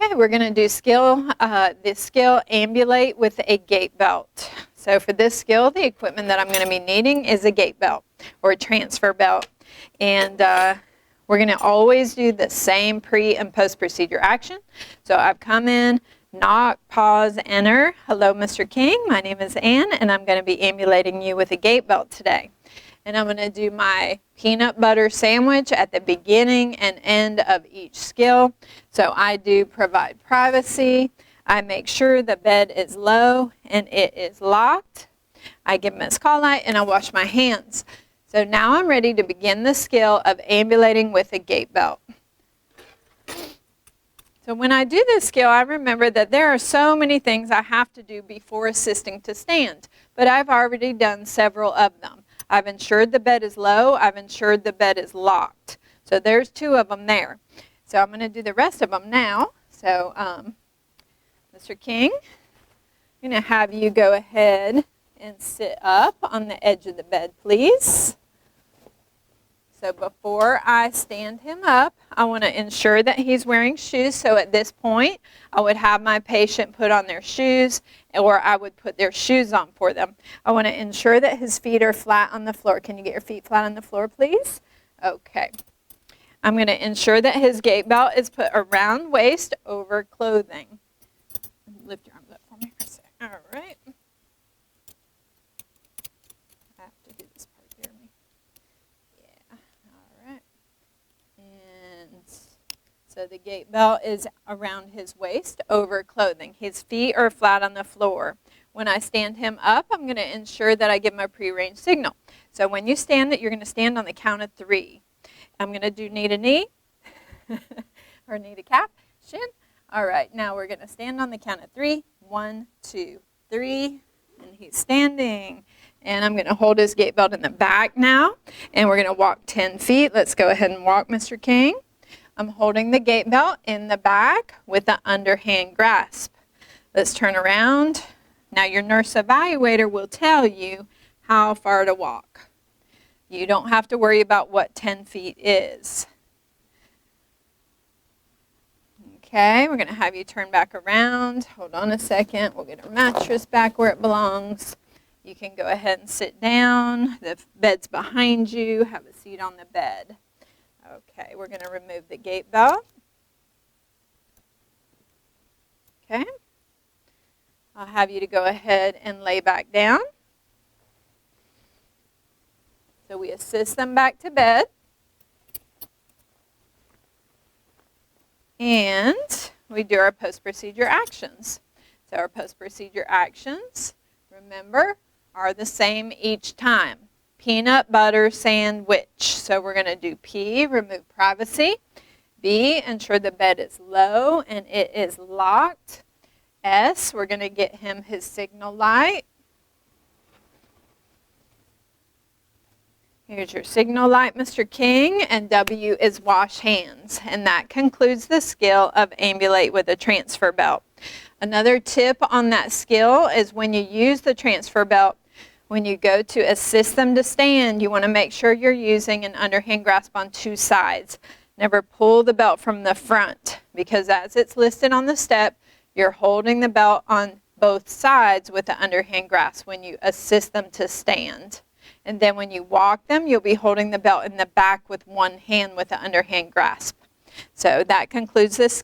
Okay, we're going to do the skill Ambulate with a gait belt. So for this skill, the equipment that I'm going to be needing is a gait belt or a transfer belt. And we're going to always do the same pre and post procedure action. So I've come in, knock, pause, enter. Hello, Mr. King. My name is Ann, and I'm going to be ambulating you with a gait belt today. And I'm going to do my peanut butter sandwich at the beginning and end of each skill. So I do provide privacy. I make sure the bed is low and it is locked. I give them a call light and I wash my hands. So now I'm ready to begin the skill of ambulating with a gait belt. So when I do this skill, I remember that there are so many things I have to do before assisting to stand, but I've already done several of them. I've ensured the bed is low. I've ensured the bed is locked. So there's 2 of them there. So I'm going to do the rest of them now. So Mr. King, I'm going to have you go ahead and sit up on the edge of the bed, please. So before I stand him up, I want to ensure that he's wearing shoes. So at this point, I would have my patient put on their shoes, or I would put their shoes on for them. I want to ensure that his feet are flat on the floor. Can you get your feet flat on the floor, please? Okay. I'm going to ensure that his gait belt is put around waist over clothing. Lift your arms up for me for a second. All right. I have to do this part here. Yeah. All right. And so the gait belt is around his waist over clothing. His feet are flat on the floor. When I stand him up, I'm going to ensure that I give him a prearranged signal. So when you stand it, you're going to stand on the count of 3. I'm going to do knee to knee or knee to calf, shin. All right, now we're going to stand on the count of 3. 1, 2, 3, and he's standing. And I'm going to hold his gait belt in the back now, and we're going to walk 10 feet. Let's go ahead and walk, Mr. King. I'm holding the gait belt in the back with the underhand grasp. Let's turn around. Now your nurse evaluator will tell you how far to walk. You don't have to worry about what 10 feet is. Okay, we're going to have you turn back around. Hold on a second. We'll get our mattress back where it belongs. You can go ahead and sit down. The bed's behind you. Have a seat on the bed. Okay, we're going to remove the gait belt. Okay. I'll have you to go ahead and lay back down. So we assist them back to bed. And we do our post-procedure actions. So our post-procedure actions, remember, are the same each time. Peanut butter sandwich. So we're going to do P, remove privacy. B, ensure the bed is low and it is locked. S, we're going to get him his signal light. Here's your signal light, Mr. King, and W is wash hands. And that concludes the skill of ambulate with a transfer belt. Another tip on that skill is when you use the transfer belt, when you go to assist them to stand, you want to make sure you're using an underhand grasp on 2 sides. Never pull the belt from the front, because as it's listed on the step, you're holding the belt on both sides with the underhand grasp when you assist them to stand. And then when you walk them, you'll be holding the belt in the back with 1 hand with the underhand grasp. So that concludes this